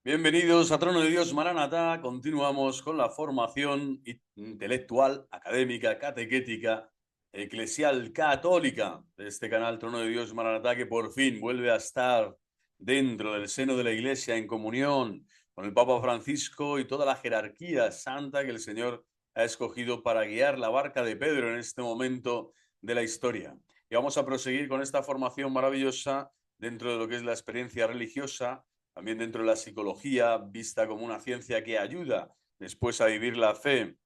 Bienvenidos a Trono de Dios Maranatá. Continuamos con la formación intelectual, académica, catequética, eclesial, católica de este canal Trono de Dios Maranatá, que por fin vuelve a estar dentro del seno de la Iglesia en comunión con el Papa Francisco y toda la jerarquía santa que el Señor ha escogido para guiar la barca de Pedro en este momento de la historia. Y vamos a proseguir con esta formación maravillosa dentro de lo que es la experiencia religiosa, también dentro de la psicología, vista como una ciencia que ayuda después a vivir la fe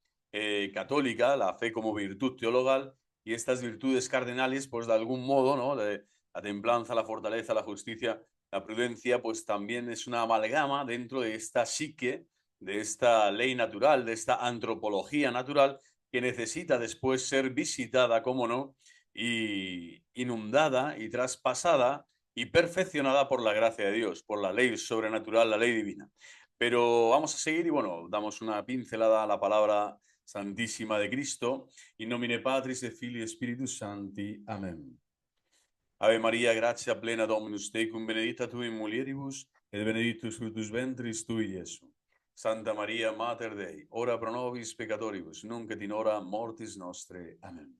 católica, la fe como virtud teologal, y estas virtudes cardenales, pues de algún modo, ¿no? La templanza, la fortaleza, la justicia, la prudencia, pues también es una amalgama dentro de esta psique, de esta ley natural, de esta antropología natural, que necesita después ser visitada, como no, y inundada y traspasada y perfeccionada por la gracia de Dios, por la ley sobrenatural, la ley divina. Pero vamos a seguir y bueno, damos una pincelada a la palabra santísima de Cristo. In nomine Patris et Filii et Spiritus Sancti. Amén. Ave María, gratia plena Dominus tecum, benedicta tu in mulieribus, et benedictus fructus ventris tui, Iesu. Santa María, Mater Dei, ora pro nobis peccatoribus, nunc et in hora mortis nostre. Amén.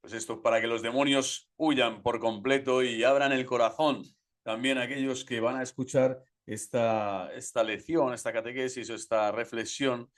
Pues esto para que los demonios huyan por completo y abran el corazón también a aquellos que van a escuchar esta lección, esta catequesis, esta reflexión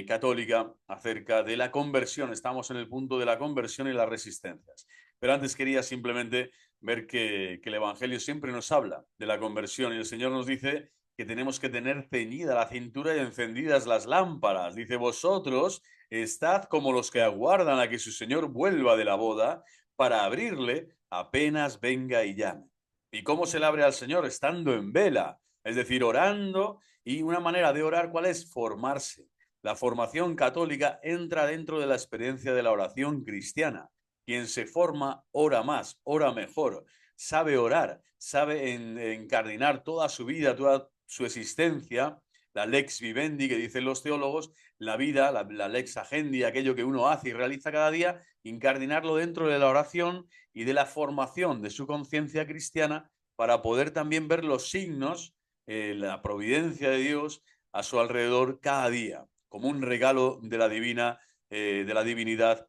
católica acerca de la conversión. Estamos en el punto de la conversión y las resistencias. Pero antes quería simplemente ver que el Evangelio siempre nos habla de la conversión y el Señor nos dice que tenemos que tener ceñida la cintura y encendidas las lámparas. Dice, vosotros estad como los que aguardan a que su señor vuelva de la boda para abrirle apenas venga y llame. ¿Y cómo se le abre al Señor? Estando en vela, es decir, orando. Y una manera de orar, ¿cuál es? Formarse. La formación católica entra dentro de la experiencia de la oración cristiana. Quien se forma, ora más, ora mejor, sabe orar, sabe encardinar toda su vida, toda su existencia, la lex vivendi que dicen los teólogos, la vida, la lex agendi, aquello que uno hace y realiza cada día, incardinarlo dentro de la oración y de la formación de su conciencia cristiana para poder también ver los signos, la providencia de Dios a su alrededor cada día, como un regalo de la divinidad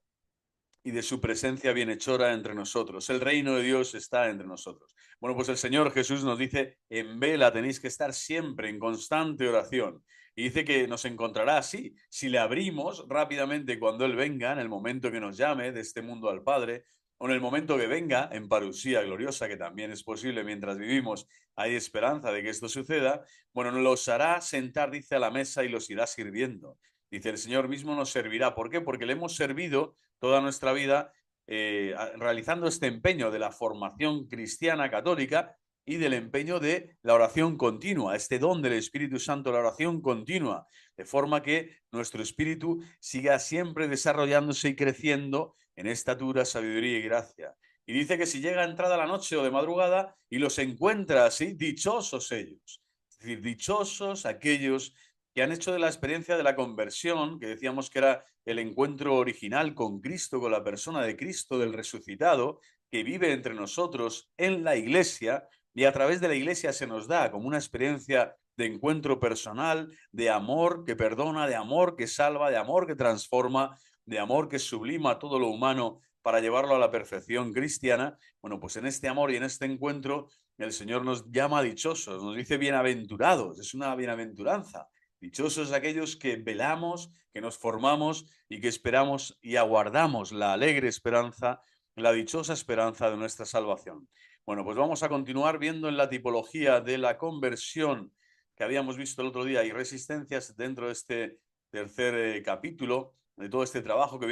y de su presencia bienhechora entre nosotros. El reino de Dios está entre nosotros. Bueno, pues el Señor Jesús nos dice, en vela tenéis que estar siempre en constante oración. Y dice que nos encontrará así, si le abrimos rápidamente cuando Él venga, en el momento que nos llame de este mundo al Padre, o en el momento que venga en parusía gloriosa, que también es posible mientras vivimos, hay esperanza de que esto suceda, bueno, nos los hará sentar, dice, a la mesa y los irá sirviendo. Dice, el Señor mismo nos servirá. ¿Por qué? Porque le hemos servido toda nuestra vida realizando este empeño de la formación cristiana católica y del empeño de la oración continua, este don del Espíritu Santo, la oración continua, de forma que nuestro espíritu siga siempre desarrollándose y creciendo en estatura, sabiduría y gracia. Y dice que si llega entrada la noche o de madrugada y los encuentra así, dichosos ellos. Es decir, dichosos aquellos que han hecho de la experiencia de la conversión, que decíamos que era el encuentro original con Cristo, con la persona de Cristo, del resucitado, que vive entre nosotros en la iglesia, y a través de la iglesia se nos da como una experiencia de encuentro personal, de amor que perdona, de amor que salva, de amor que transforma, de amor que sublima todo lo humano para llevarlo a la perfección cristiana. Bueno, pues en este amor y en este encuentro el Señor nos llama dichosos, nos dice bienaventurados, es una bienaventuranza. Dichosos aquellos que velamos, que nos formamos y que esperamos y aguardamos la alegre esperanza, la dichosa esperanza de nuestra salvación. Bueno, pues vamos a continuar viendo en la tipología de la conversión que habíamos visto el otro día y resistencias dentro de este tercer capítulo de todo este trabajo que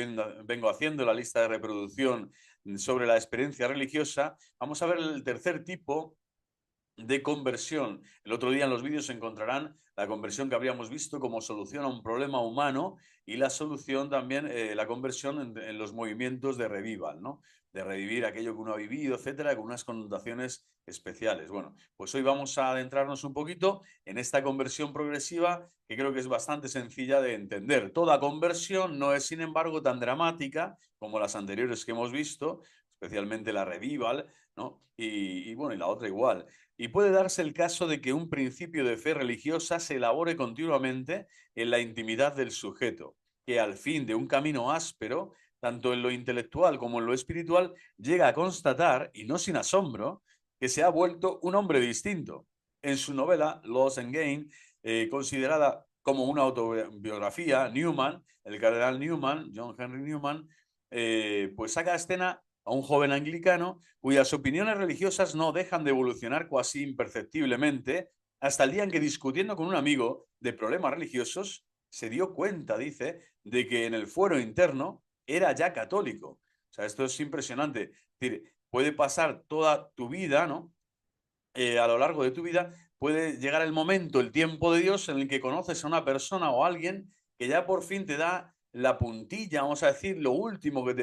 vengo haciendo, la lista de reproducción sobre la experiencia religiosa. Vamos a ver el tercer tipo de conversión. El otro día en los vídeos encontrarán la conversión que habríamos visto como solución a un problema humano y la solución también, la conversión en los movimientos de revival, ¿no? De revivir aquello que uno ha vivido, etcétera, con unas connotaciones especiales. Bueno, pues hoy vamos a adentrarnos un poquito en esta conversión progresiva que creo que es bastante sencilla de entender. Toda conversión no es, sin embargo, tan dramática como las anteriores que hemos visto, especialmente la revival, ¿no? Bueno, y la otra igual. Y puede darse el caso de que un principio de fe religiosa se elabore continuamente en la intimidad del sujeto, que al fin de un camino áspero, tanto en lo intelectual como en lo espiritual, llega a constatar, y no sin asombro, que se ha vuelto un hombre distinto. En su novela Loss and Gain, considerada como una autobiografía, Newman, el cardenal Newman, John Henry Newman, pues saca a escena a un joven anglicano cuyas opiniones religiosas no dejan de evolucionar casi imperceptiblemente hasta el día en que, discutiendo con un amigo de problemas religiosos, se dio cuenta, dice, de que en el fuero interno era ya católico. O sea, esto es impresionante. Es decir, puede pasar toda tu vida, ¿no? A lo largo de tu vida, puede llegar el momento, el tiempo de Dios, en el que conoces a una persona o a alguien que ya por fin te da la puntilla, vamos a decir, lo último que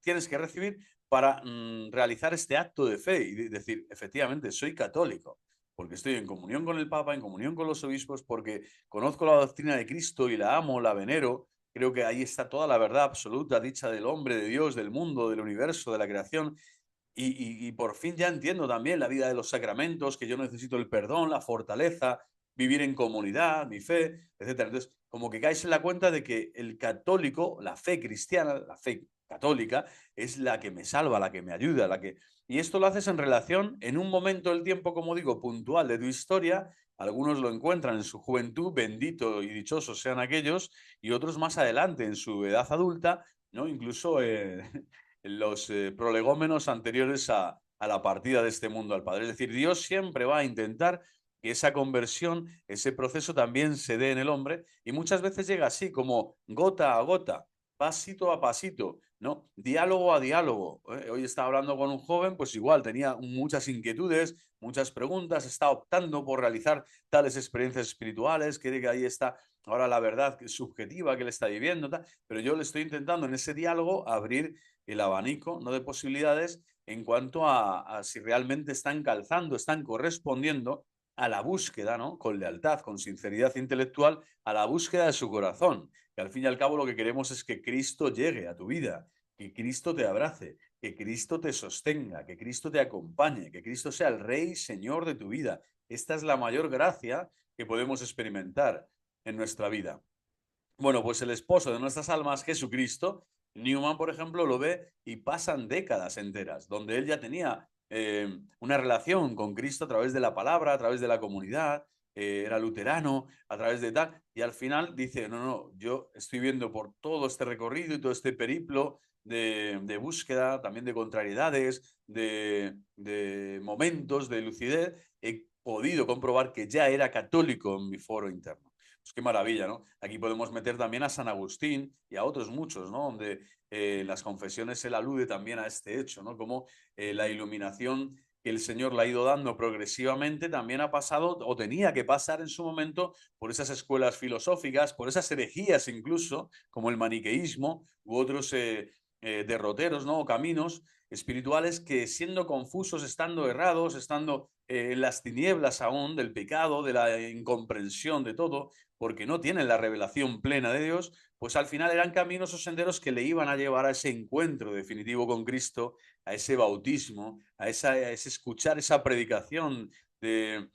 tienes que recibir para realizar este acto de fe y decir, efectivamente, soy católico, porque estoy en comunión con el Papa, en comunión con los obispos, porque conozco la doctrina de Cristo y la amo, la venero. Creo que ahí está toda la verdad absoluta dicha del hombre, de Dios, del mundo, del universo, de la creación. Y por fin ya entiendo también la vida de los sacramentos, que yo necesito el perdón, la fortaleza, vivir en comunidad, mi fe, etcétera. Entonces, como que caes en la cuenta de que el católico, la fe cristiana, la fe católica, es la que me salva, la que me ayuda, la que... Y esto lo haces en relación, en un momento del tiempo, como digo, puntual de tu historia. Algunos lo encuentran en su juventud, bendito y dichosos sean aquellos, y otros más adelante, en su edad adulta, ¿no? Incluso los prolegómenos anteriores a la partida de este mundo al Padre. Es decir, Dios siempre va a intentar que esa conversión, ese proceso también se dé en el hombre y muchas veces llega así, como gota a gota, pasito a pasito, ¿no? Diálogo a diálogo. Hoy estaba hablando con un joven, pues igual tenía muchas inquietudes, muchas preguntas, está optando por realizar tales experiencias espirituales, cree que ahí está ahora la verdad subjetiva que él está viviendo, tal, pero yo le estoy intentando en ese diálogo abrir el abanico, ¿no?, de posibilidades en cuanto a si realmente están calzando, están correspondiendo a la búsqueda, ¿no?, con lealtad, con sinceridad intelectual, a la búsqueda de su corazón. Que al fin y al cabo lo que queremos es que Cristo llegue a tu vida, que Cristo te abrace, que Cristo te sostenga, que Cristo te acompañe, que Cristo sea el Rey y Señor de tu vida. Esta es la mayor gracia que podemos experimentar en nuestra vida. Bueno, pues el esposo de nuestras almas, Jesucristo, Newman, por ejemplo, lo ve y pasan décadas enteras, donde él ya tenía una relación con Cristo a través de la palabra, a través de la comunidad, era luterano, a través de tal, y al final dice, no, no, yo estoy viendo por todo este recorrido y todo este periplo de búsqueda, también de contrariedades, de momentos de lucidez, he podido comprobar que ya era católico en mi foro interno. Pues qué maravilla, ¿no? Aquí podemos meter también a San Agustín y a otros muchos, ¿no? Donde las confesiones él alude también a este hecho, ¿no? Como la iluminación que el Señor le ha ido dando progresivamente también ha pasado o tenía que pasar en su momento por esas escuelas filosóficas, por esas herejías incluso, como el maniqueísmo u otros derroteros, ¿no? O caminos espirituales que, siendo confusos, estando errados, estando en las tinieblas aún del pecado, de la incomprensión de todo, porque no tienen la revelación plena de Dios, pues al final eran caminos o senderos que le iban a llevar a ese encuentro definitivo con Cristo, a ese bautismo, a ese escuchar esa predicación de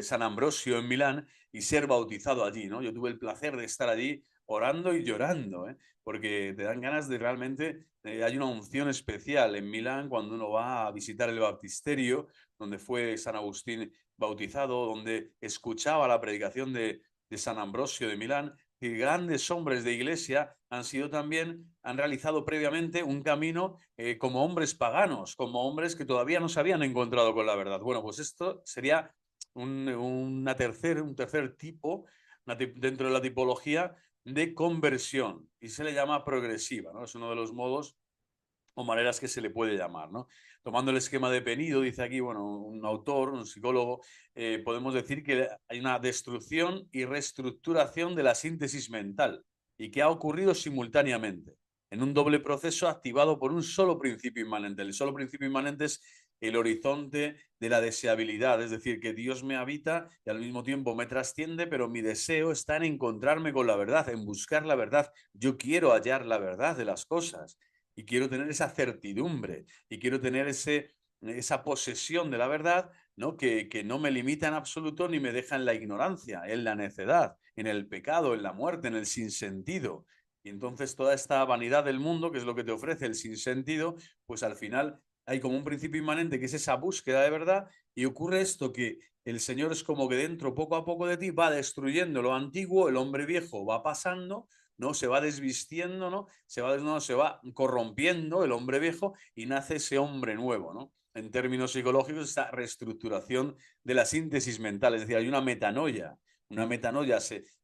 San Ambrosio en Milán y ser bautizado allí, ¿no? Yo tuve el placer de estar allí orando y llorando, ¿eh? Porque te dan ganas de realmente, hay una unción especial en Milán cuando uno va a visitar el baptisterio, donde fue San Agustín bautizado, donde escuchaba la predicación de San Ambrosio de Milán, y grandes hombres de iglesia han sido también, han realizado previamente un camino como hombres paganos, como hombres que todavía no se habían encontrado con la verdad. Bueno, pues esto sería un tercer tipo dentro de la tipología de conversión y se le llama progresiva, ¿no? Es uno de los modos o maneras que se le puede llamar, ¿no? Tomando el esquema de Penido, dice aquí, bueno, un autor, un psicólogo, podemos decir que hay una destrucción y reestructuración de la síntesis mental y que ha ocurrido simultáneamente en un doble proceso activado por un solo principio inmanente. El solo principio inmanente es el horizonte de la deseabilidad, es decir, que Dios me habita y al mismo tiempo me trasciende, pero mi deseo está en encontrarme con la verdad, en buscar la verdad. Yo quiero hallar la verdad de las cosas y quiero tener esa certidumbre y quiero tener esa posesión de la verdad, ¿no? Que no me limita en absoluto ni me deja en la ignorancia, en la necedad, en el pecado, en la muerte, en el sinsentido. Y entonces toda esta vanidad del mundo, que es lo que te ofrece el sinsentido, pues al final hay como un principio inmanente que es esa búsqueda de verdad y ocurre esto que el Señor es como que dentro, poco a poco de ti, va destruyendo lo antiguo, el hombre viejo va pasando, ¿no? Se va desvistiendo, ¿no? Se va corrompiendo el hombre viejo y nace ese hombre nuevo, ¿no? En términos psicológicos, esta reestructuración de la síntesis mental, es decir, hay una metanoia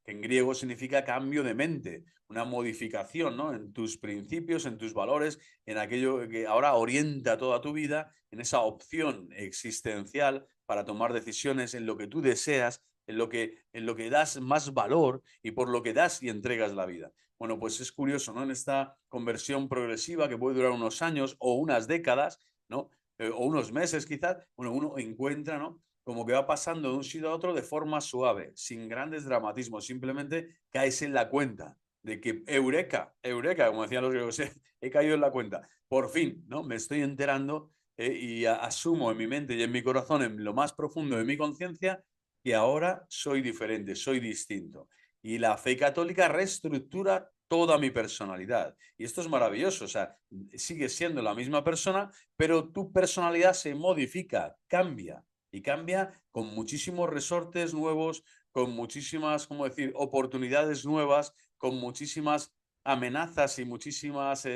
que en griego significa cambio de mente, una modificación, ¿no? En tus principios, en tus valores, en aquello que ahora orienta toda tu vida, en esa opción existencial para tomar decisiones en lo que tú deseas, en lo que das más valor y por lo que das y entregas la vida. Bueno, pues es curioso, ¿no? En esta conversión progresiva que puede durar unos años o unas décadas, ¿no? O unos meses quizás, bueno, uno encuentra, ¿no? Como que va pasando de un sitio a otro de forma suave, sin grandes dramatismos, simplemente caes en la cuenta de que eureka, eureka, como decían los griegos, he caído en la cuenta. Por fin, ¿no? Me estoy enterando y asumo en mi mente y en mi corazón, en lo más profundo de mi conciencia, que ahora soy diferente, soy distinto. Y la fe católica reestructura toda mi personalidad. Y esto es maravilloso, o sea, sigues siendo la misma persona, pero tu personalidad se modifica, cambia, y cambia con muchísimos resortes nuevos, con muchísimas, ¿cómo decir?, oportunidades nuevas, con muchísimas amenazas y muchísimas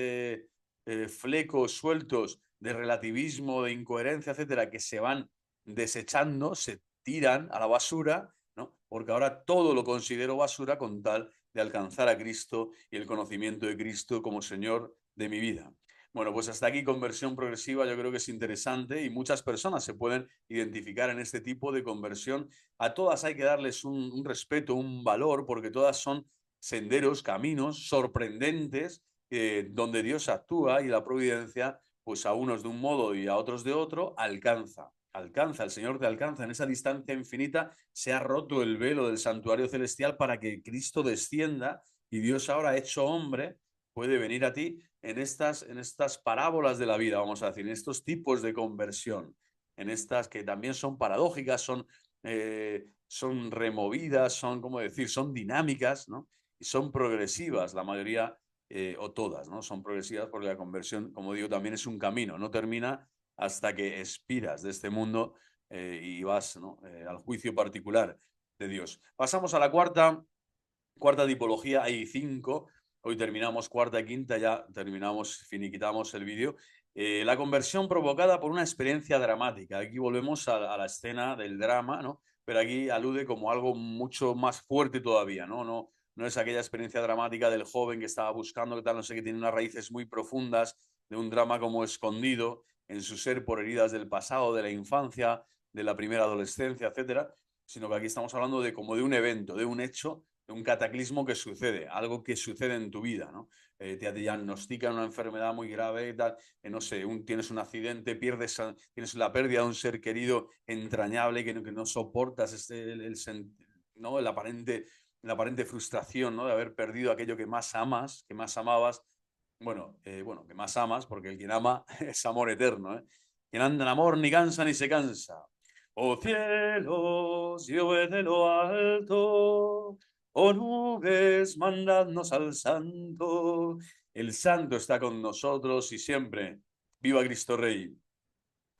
flecos sueltos de relativismo, de incoherencia, etcétera, que se van desechando, se tiran a la basura, ¿no? Porque ahora todo lo considero basura con tal de alcanzar a Cristo y el conocimiento de Cristo como Señor de mi vida. Bueno, pues hasta aquí conversión progresiva, yo creo que es interesante y muchas personas se pueden identificar en este tipo de conversión. A todas hay que darles un respeto, un valor, porque todas son senderos, caminos sorprendentes donde Dios actúa y la providencia, pues a unos de un modo y a otros de otro, alcanza, el Señor te alcanza en esa distancia infinita, se ha roto el velo del santuario celestial para que Cristo descienda y Dios ahora hecho hombre puede venir a ti en estas parábolas de la vida, vamos a decir, en estos tipos de conversión, en estas que también son paradójicas, son removidas, son, ¿cómo decir?, son dinámicas, ¿no? Y son progresivas, la mayoría o todas, ¿no? Son progresivas porque la conversión, como digo, también es un camino, no termina hasta que expiras de este mundo y vas, ¿no? Al juicio particular de Dios. Pasamos a la cuarta tipología, hay 5. Hoy terminamos cuarta y quinta, ya terminamos, finiquitamos el vídeo. La conversión provocada por una experiencia dramática. Aquí volvemos a la escena del drama, ¿no? Pero aquí alude como algo mucho más fuerte todavía, ¿no? No es aquella experiencia dramática del joven que estaba buscando, que tal, no sé, que tiene unas raíces muy profundas, de un drama como escondido en su ser por heridas del pasado, de la infancia, de la primera adolescencia, etcétera, sino que aquí estamos hablando de como de un evento, de un hecho, de un cataclismo que sucede, algo que sucede en tu vida, ¿no? Te diagnostican una enfermedad muy grave, tal, no sé, tienes un accidente, tienes la pérdida de un ser querido entrañable que no soportas ¿no? La aparente frustración, ¿no? De haber perdido aquello que más amas, que más amabas, bueno, que más amas, porque el quien ama es amor eterno, ¿eh? Quien anda en amor ni cansa ni se cansa. Oh cielos, llueve de lo alto, oh nubes, mandadnos al Santo. El Santo está con nosotros y siempre. Viva Cristo Rey.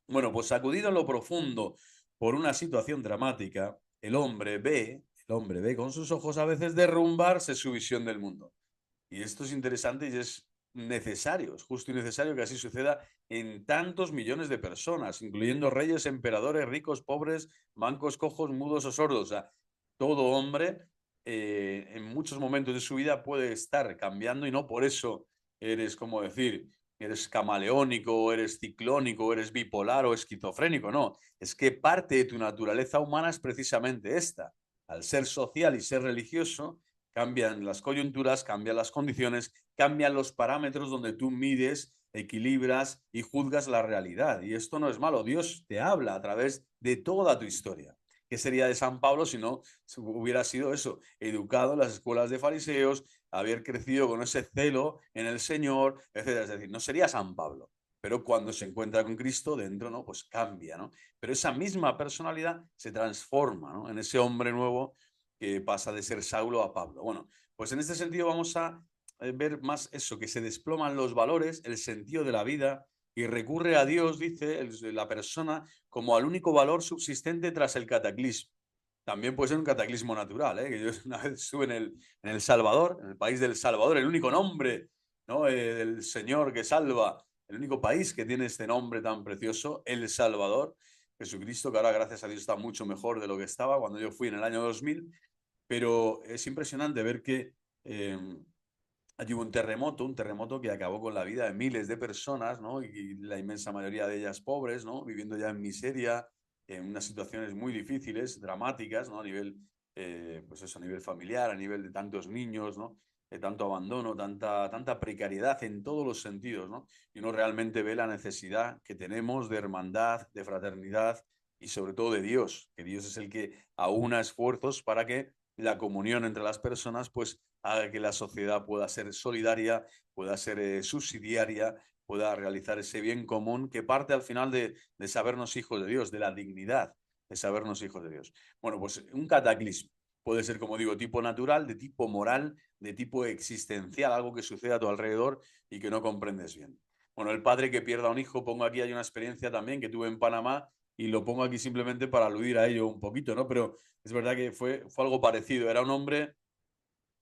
Bueno, pues sacudido en lo profundo por una situación dramática, el hombre ve con sus ojos a veces derrumbarse su visión del mundo. Y esto es interesante y es necesario, es justo y necesario que así suceda en tantos millones de personas, incluyendo reyes, emperadores, ricos, pobres, mancos, cojos, mudos o sordos. O sea, todo hombre en muchos momentos de su vida puede estar cambiando y no por eso eres, como decir, eres camaleónico, eres ciclónico, eres bipolar o esquizofrénico. No, es que parte de tu naturaleza humana es precisamente esta. Al ser social y ser religioso, cambian las coyunturas, cambian las condiciones, cambian los parámetros donde tú mides, equilibras y juzgas la realidad. Y esto no es malo. Dios te habla a través de toda tu historia. ¿Qué sería de San Pablo si no hubiera sido eso? Educado en las escuelas de fariseos, haber crecido con ese celo en el Señor, etc. Es decir, no sería San Pablo. pero cuando se encuentra con Cristo dentro, ¿no? Pues cambia, ¿no? Pero esa misma personalidad se transforma, ¿no? En ese hombre nuevo que pasa de ser Saulo a Pablo. Bueno, pues en este sentido vamos a ver más eso, que se desploman los valores, el sentido de la vida, y recurre a Dios, dice la persona, como al único valor subsistente tras el cataclismo. También puede ser un cataclismo natural, ¿eh? Que yo una vez estuve en el Salvador, en el país del Salvador, el único nombre, ¿no? Del Señor que salva, el único país que tiene este nombre tan precioso, El Salvador, Jesucristo, que ahora gracias a Dios está mucho mejor de lo que estaba cuando yo fui en el año 2000, pero es impresionante ver que eh, allí hubo un terremoto que acabó con la vida de miles de personas, ¿no? Y la inmensa mayoría de ellas pobres, ¿no? Viviendo ya en miseria, en unas situaciones muy difíciles, dramáticas, ¿no? A nivel, pues eso, a nivel familiar, a nivel de tantos niños, ¿no? De tanto abandono, tanta precariedad en todos los sentidos, ¿no? Y uno realmente ve la necesidad que tenemos de hermandad, de fraternidad y sobre todo de Dios, que Dios es el que aúna esfuerzos para que la comunión entre las personas, pues haga que la sociedad pueda ser solidaria, pueda ser subsidiaria, pueda realizar ese bien común que parte al final de sabernos hijos de Dios, de la dignidad de sabernos hijos de Dios. Bueno, pues un cataclismo puede ser, como digo, tipo natural, de tipo moral, de tipo existencial, algo que sucede a tu alrededor y que no comprendes bien. Bueno, el padre que pierda un hijo, pongo aquí, hay una experiencia también que tuve en Panamá y lo pongo aquí simplemente para aludir a ello un poquito, ¿no? Pero es verdad que fue algo parecido. Era un hombre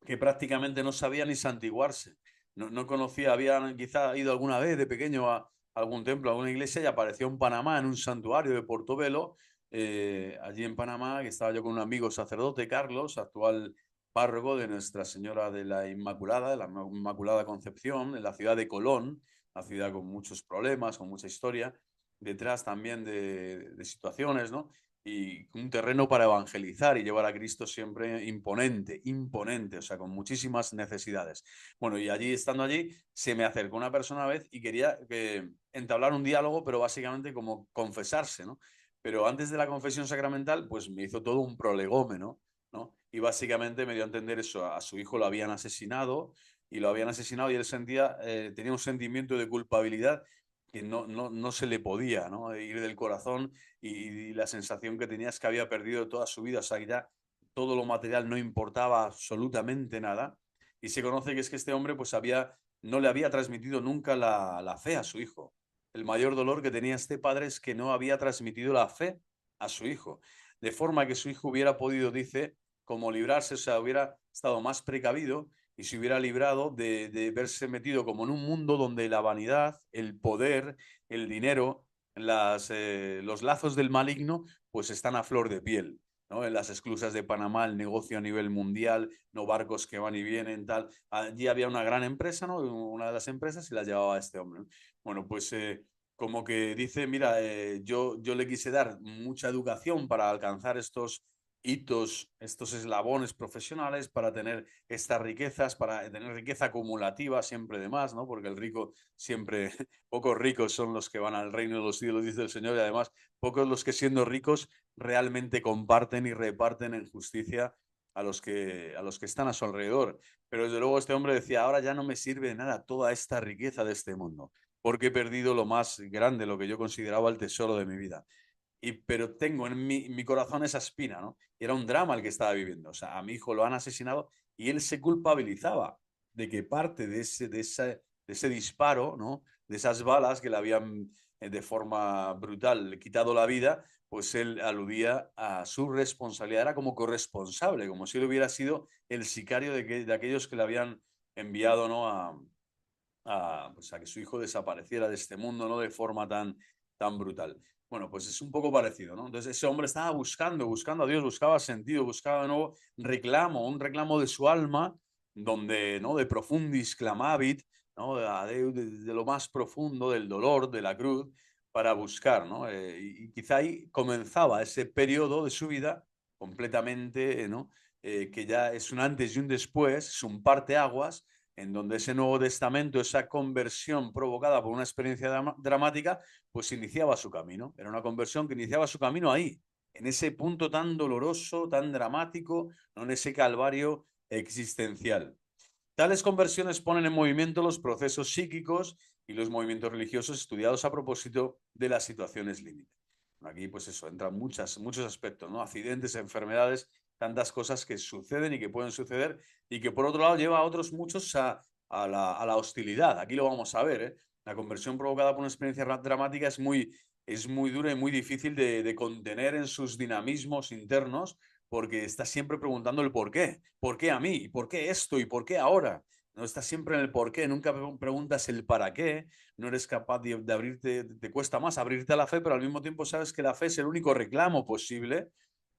que prácticamente no sabía ni santiguarse. No conocía, había quizá ido alguna vez de pequeño a algún templo, a alguna iglesia y apareció en Panamá, en un santuario de Portobelo, allí en Panamá, que estaba yo con un amigo sacerdote, Carlos, actual párroco de Nuestra Señora de la Inmaculada, de la Inmaculada Concepción, en la ciudad de Colón, una ciudad con muchos problemas, con mucha historia, detrás también de situaciones, ¿no? Y un terreno para evangelizar y llevar a Cristo siempre imponente, imponente, o sea, con muchísimas necesidades. Bueno, y allí, estando allí, se me acercó una persona a vez y quería entablar un diálogo, pero básicamente como confesarse, ¿no? Pero antes de la confesión sacramental, pues me hizo todo un prolegómeno, ¿no? Y básicamente me dio a entender eso, a su hijo lo habían asesinado y él sentía, tenía un sentimiento de culpabilidad que no se le podía, ¿no? Ir del corazón y la sensación que tenía es que había perdido toda su vida, o sea, que ya todo lo material no importaba absolutamente nada. Y se conoce que es que este hombre pues no le había transmitido nunca la fe a su hijo. El mayor dolor que tenía este padre es que no había transmitido la fe a su hijo. De forma que su hijo hubiera podido, dice, como librarse, o sea, hubiera estado más precavido y se hubiera librado de verse metido como en un mundo donde la vanidad, el poder, el dinero, los lazos del maligno pues están a flor de piel, ¿no? En las esclusas de Panamá, el negocio a nivel mundial, no barcos que van y vienen, tal. Allí había una gran empresa, ¿no? Una de las empresas y la llevaba este hombre, ¿no? Bueno, pues como que dice, mira, yo le quise dar mucha educación para alcanzar estos hitos, estos eslabones profesionales, para tener estas riquezas, para tener riqueza acumulativa siempre de más, ¿no? Porque el rico siempre, pocos ricos son los que van al reino de los cielos, dice el Señor, y además pocos los que siendo ricos realmente comparten y reparten en justicia a los que están a su alrededor. Pero desde luego este hombre decía, ahora ya no me sirve de nada toda esta riqueza de este mundo, porque he perdido lo más grande, lo que yo consideraba el tesoro de mi vida. Pero tengo en mi corazón esa espina, ¿no? Y era un drama el que estaba viviendo. O sea, a mi hijo lo han asesinado y él se culpabilizaba de que parte de ese disparo, ¿no? De esas balas que le habían de forma brutal quitado la vida, pues él aludía a su responsabilidad, era como corresponsable, como si él hubiera sido el sicario de aquellos que le habían enviado, ¿no? Pues a que su hijo desapareciera de este mundo, ¿no? De forma tan brutal. Bueno, pues es un poco parecido, ¿no? Entonces ese hombre estaba buscando a Dios, buscaba sentido, buscaba de nuevo un reclamo de su alma, donde, ¿no? De profundis clamavit, ¿no? De lo más profundo del dolor, de la cruz, para buscar, ¿no? Y quizá ahí comenzaba ese periodo de su vida completamente, ¿no? Que ya es un antes y un después, es un parteaguas, en donde ese Nuevo Testamento, esa conversión provocada por una experiencia dramática, pues iniciaba su camino. Era una conversión que iniciaba su camino ahí, en ese punto tan doloroso, tan dramático, ¿no? En ese calvario existencial. Tales conversiones ponen en movimiento los procesos psíquicos y los movimientos religiosos estudiados a propósito de las situaciones límite. Aquí, pues eso, entran muchos aspectos, ¿no? Accidentes, enfermedades, tantas cosas que suceden y que pueden suceder y que por otro lado lleva a otros muchos a la hostilidad. Aquí lo vamos a ver, ¿eh? La conversión provocada por una experiencia dramática es muy dura y muy difícil de contener en sus dinamismos internos porque está siempre preguntando el por qué. ¿Por qué a mí? ¿Y por qué esto? ¿Y por qué ahora? No estás siempre en el por qué, nunca preguntas el para qué, no eres capaz de abrirte, te cuesta más abrirte a la fe, pero al mismo tiempo sabes que la fe es el único reclamo posible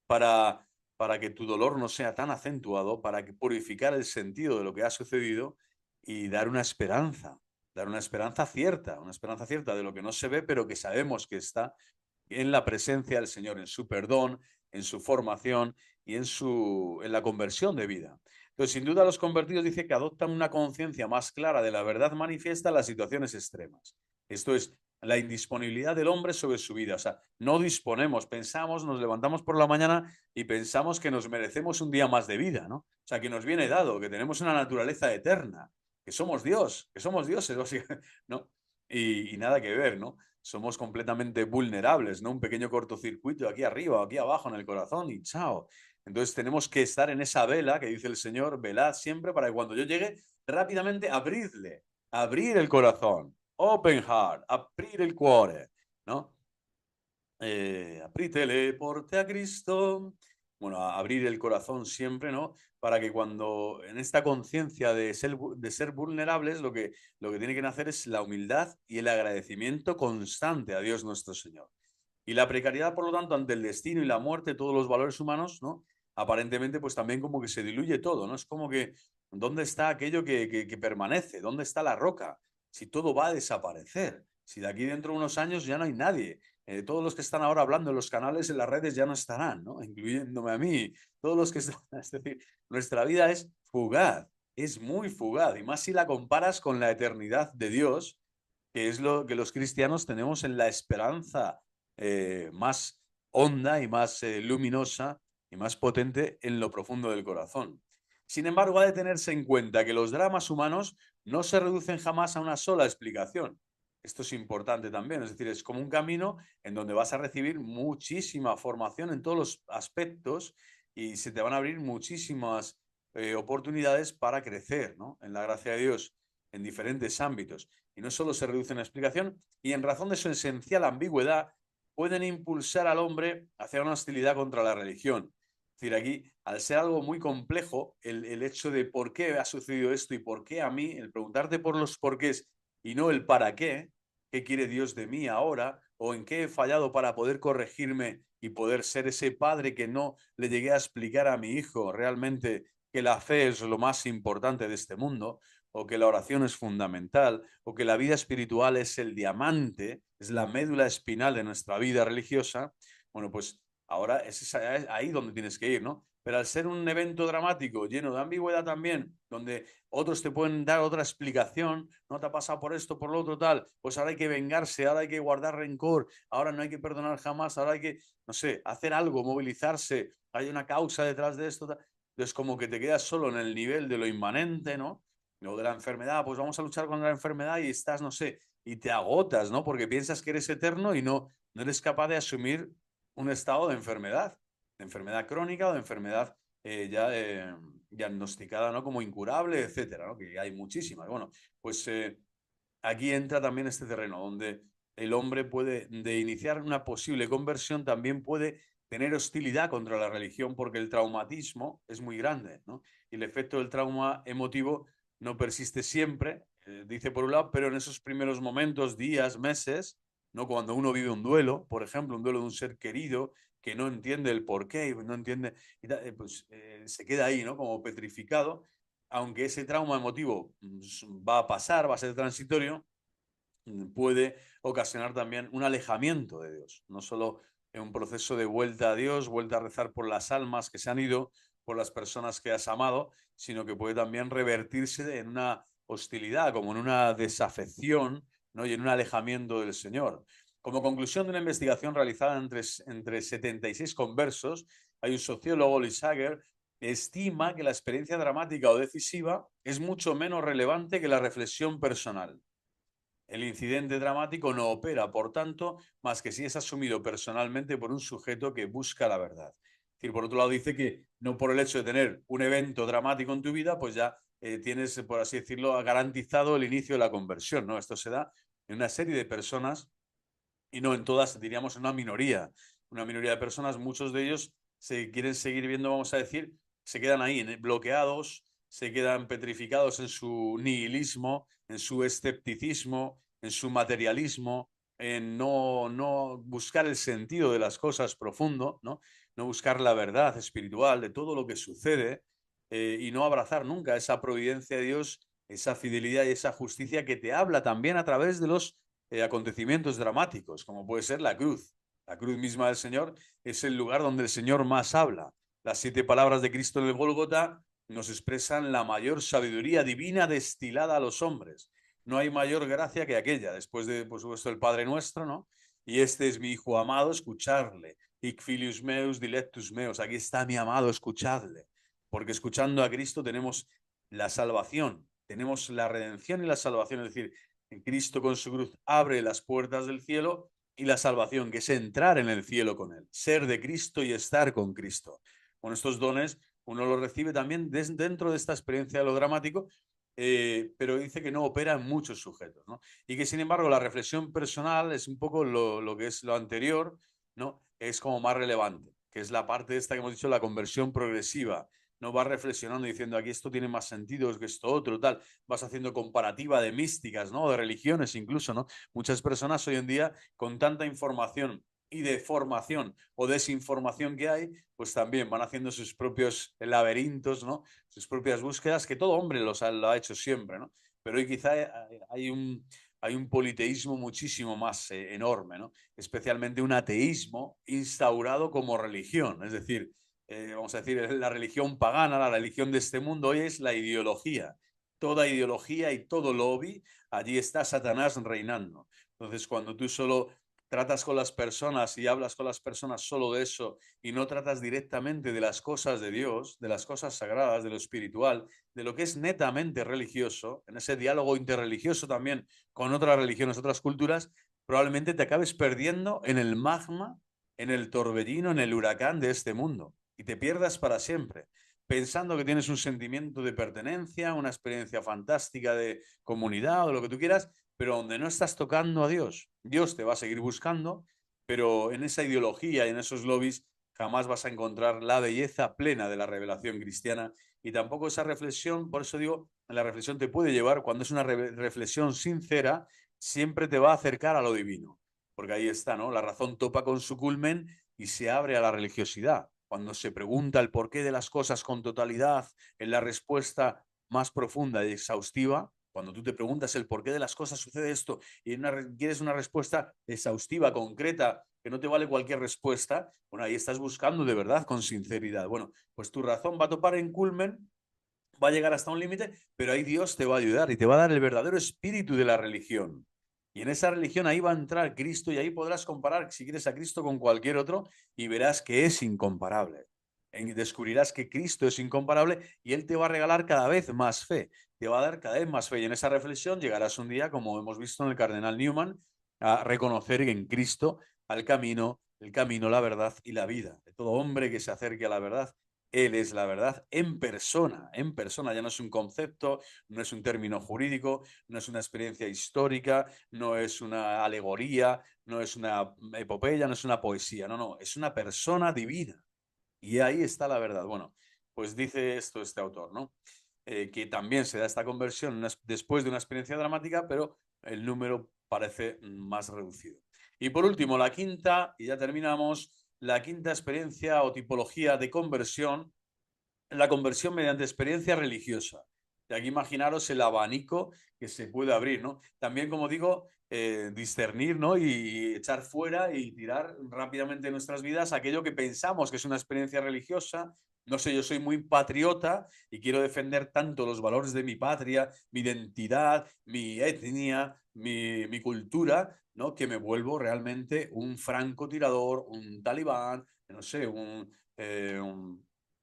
para, para que tu dolor no sea tan acentuado, para que purificar el sentido de lo que ha sucedido y dar una esperanza cierta de lo que no se ve, pero que sabemos que está en la presencia del Señor, en su perdón, en su formación y en la conversión de vida. Entonces, sin duda, los convertidos dice que adoptan una conciencia más clara de la verdad manifiesta en las situaciones extremas. Esto es la indisponibilidad del hombre sobre su vida. O sea, no disponemos, pensamos, nos levantamos por la mañana y pensamos que nos merecemos un día más de vida, ¿no? O sea, que nos viene dado, que tenemos una naturaleza eterna, que somos Dios, que somos dioses, ¿no? Y nada que ver, ¿no? Somos completamente vulnerables, ¿no? Un pequeño cortocircuito aquí arriba o aquí abajo en el corazón y chao. Entonces tenemos que estar en esa vela que dice el Señor, velad siempre para que cuando yo llegue, rápidamente abrir el corazón, open heart, abrir el cuore, ¿no? Aprítele porte a Cristo. Bueno, a abrir el corazón siempre, ¿no? Para que cuando en esta conciencia de ser vulnerables, lo que tiene que nacer es la humildad y el agradecimiento constante a Dios nuestro Señor. Y la precariedad, por lo tanto, ante el destino y la muerte, todos los valores humanos, ¿no? Aparentemente, pues también como que se diluye todo, ¿no? Es como que, ¿dónde está aquello que permanece? ¿Dónde está la roca? Si todo va a desaparecer, si de aquí dentro de unos años ya no hay nadie, todos los que están ahora hablando en los canales, en las redes, ya no estarán, ¿no? Incluyéndome a mí, todos los que están, es decir, nuestra vida es fugaz, es muy fugaz, y más si la comparas con la eternidad de Dios, que es lo que los cristianos tenemos en la esperanza más honda y más luminosa y más potente en lo profundo del corazón. Sin embargo, ha de tenerse en cuenta que los dramas humanos no se reducen jamás a una sola explicación. Esto es importante también, es decir, es como un camino en donde vas a recibir muchísima formación en todos los aspectos y se te van a abrir muchísimas oportunidades para crecer, ¿no? En la gracia de Dios en diferentes ámbitos. Y no solo se reduce en explicación, y en razón de su esencial ambigüedad, pueden impulsar al hombre hacia una hostilidad contra la religión. Es decir, aquí, al ser algo muy complejo, el hecho de por qué ha sucedido esto y por qué a mí, el preguntarte por los porqués y no el para qué quiere Dios de mí ahora, o en qué he fallado para poder corregirme y poder ser ese padre que no le llegué a explicar a mi hijo realmente que la fe es lo más importante de este mundo, o que la oración es fundamental, o que la vida espiritual es el diamante, es la médula espinal de nuestra vida religiosa, bueno, pues ahora es ahí donde tienes que ir, ¿no? Pero al ser un evento dramático, lleno de ambigüedad también, donde otros te pueden dar otra explicación, no te ha pasado por esto, por lo otro, tal, pues ahora hay que vengarse, ahora hay que guardar rencor, ahora no hay que perdonar jamás, ahora hay que, no sé, hacer algo, movilizarse, hay una causa detrás de esto. Entonces, como que te quedas solo en el nivel de lo inmanente, ¿no? O de la enfermedad, pues vamos a luchar contra la enfermedad y estás, no sé, y te agotas, ¿no? Porque piensas que eres eterno y no eres capaz de asumir un estado de enfermedad crónica o de enfermedad diagnosticada, ¿no? Como incurable, etcétera, ¿no? Que hay muchísimas. Bueno, pues aquí entra también este terreno donde el hombre puede, de iniciar una posible conversión, también puede tener hostilidad contra la religión porque el traumatismo es muy grande, ¿no? Y el efecto del trauma emotivo no persiste siempre, dice por un lado, pero en esos primeros momentos, días, meses, ¿no? Cuando uno vive un duelo, por ejemplo, un duelo de un ser querido que no entiende el porqué, y no entiende, pues se queda ahí, ¿no? Como petrificado, aunque ese trauma emotivo va a pasar, va a ser transitorio, puede ocasionar también un alejamiento de Dios, no solo en un proceso de vuelta a Dios, vuelta a rezar por las almas que se han ido, por las personas que has amado, sino que puede también revertirse en una hostilidad, como en una desafección, ¿no? Y en un alejamiento del Señor. Como conclusión de una investigación realizada entre 76 conversos, hay un sociólogo, Lee Sager, que estima que la experiencia dramática o decisiva es mucho menos relevante que la reflexión personal. El incidente dramático no opera, por tanto, más que si es asumido personalmente por un sujeto que busca la verdad. Es decir, por otro lado, dice que no por el hecho de tener un evento dramático en tu vida, pues ya tienes, por así decirlo, garantizado el inicio de la conversión, ¿no? Esto se da en una serie de personas y no en todas, diríamos en una minoría de personas, muchos de ellos se quieren seguir viendo, vamos a decir, se quedan ahí bloqueados, se quedan petrificados en su nihilismo, en su escepticismo, en su materialismo, en no buscar el sentido de las cosas profundo, no buscar la verdad espiritual de todo lo que sucede y no abrazar nunca esa providencia de Dios, esa fidelidad y esa justicia que te habla también a través de los acontecimientos dramáticos, como puede ser la cruz. La cruz misma del Señor es el lugar donde el Señor más habla. Las 7 palabras de Cristo en el Gólgota nos expresan la mayor sabiduría divina destilada a los hombres. No hay mayor gracia que aquella, después de, por supuesto, el Padre Nuestro, ¿no? Y este es mi Hijo amado, escucharle. Hic filius meus dilectus meus. Aquí está mi amado, escuchadle. Porque escuchando a Cristo tenemos la salvación, tenemos la redención y la salvación. Es decir, en Cristo con su cruz abre las puertas del cielo y la salvación, que es entrar en el cielo con Él, ser de Cristo y estar con Cristo. Con estos dones uno los recibe también dentro de esta experiencia de lo dramático, pero dice que no opera en muchos sujetos, ¿no? Y que sin embargo la reflexión personal es un poco lo que es lo anterior, ¿no? Es como más relevante, que es la parte esta que hemos dicho, la conversión progresiva. No vas reflexionando diciendo aquí esto tiene más sentido que esto otro, tal. Vas haciendo comparativa de místicas, ¿no? De religiones incluso, ¿no? Muchas personas hoy en día, con tanta información y de formación o desinformación que hay, pues también van haciendo sus propios laberintos, ¿no? Sus propias búsquedas, que todo hombre lo ha hecho siempre, ¿no? Pero hoy quizá hay un politeísmo muchísimo más enorme, ¿no? Especialmente un ateísmo instaurado como religión, es decir, vamos a decir, la religión pagana, la religión de este mundo hoy es la ideología. Toda ideología y todo lobby, allí está Satanás reinando. Entonces, cuando tú solo tratas con las personas y hablas con las personas solo de eso y no tratas directamente de las cosas de Dios, de las cosas sagradas, de lo espiritual, de lo que es netamente religioso, en ese diálogo interreligioso también con otras religiones, otras culturas, probablemente te acabes perdiendo en el magma, en el torbellino, en el huracán de este mundo y te pierdas para siempre, pensando que tienes un sentimiento de pertenencia, una experiencia fantástica de comunidad o lo que tú quieras, pero donde no estás tocando a Dios. Dios te va a seguir buscando, pero en esa ideología y en esos lobbies jamás vas a encontrar la belleza plena de la revelación cristiana y tampoco esa reflexión, por eso digo, la reflexión te puede llevar, cuando es una reflexión sincera, siempre te va a acercar a lo divino, porque ahí está, ¿no? La razón topa con su culmen y se abre a la religiosidad. Cuando se pregunta el porqué de las cosas con totalidad, en la respuesta más profunda y exhaustiva, cuando tú te preguntas el porqué de las cosas sucede esto y quieres una respuesta exhaustiva, concreta, que no te vale cualquier respuesta, bueno, ahí estás buscando de verdad, con sinceridad. Bueno, pues tu razón va a topar en culmen, va a llegar hasta un límite, pero ahí Dios te va a ayudar y te va a dar el verdadero espíritu de la religión. Y en esa religión ahí va a entrar Cristo y ahí podrás comparar, si quieres, a Cristo con cualquier otro y verás que es incomparable. Descubrirás que Cristo es incomparable y Él te va a regalar cada vez más fe, te va a dar cada vez más fe. Y en esa reflexión llegarás un día, como hemos visto en el cardenal Newman, a reconocer en Cristo el camino, la verdad y la vida. De todo hombre que se acerque a la verdad, él es la verdad en persona, ya no es un concepto, no es un término jurídico, no es una experiencia histórica, no es una alegoría, no es una epopeya, no es una poesía, no, es una persona divina. Y ahí está la verdad. Bueno, pues dice esto este autor, ¿no? Que también se da esta conversión después de una experiencia dramática, pero el número parece más reducido. Y por último, la quinta, y ya terminamos, la quinta experiencia o tipología de conversión, la conversión mediante experiencia religiosa. Y aquí imaginaros el abanico que se puede abrir, ¿no? También, como digo, discernir, ¿no? Y echar fuera y tirar rápidamente de nuestras vidas aquello que pensamos que es una experiencia religiosa. No sé, yo soy muy patriota y quiero defender tanto los valores de mi patria, mi identidad, mi etnia, mi cultura, ¿no? Que me vuelvo realmente un francotirador, un talibán, no sé,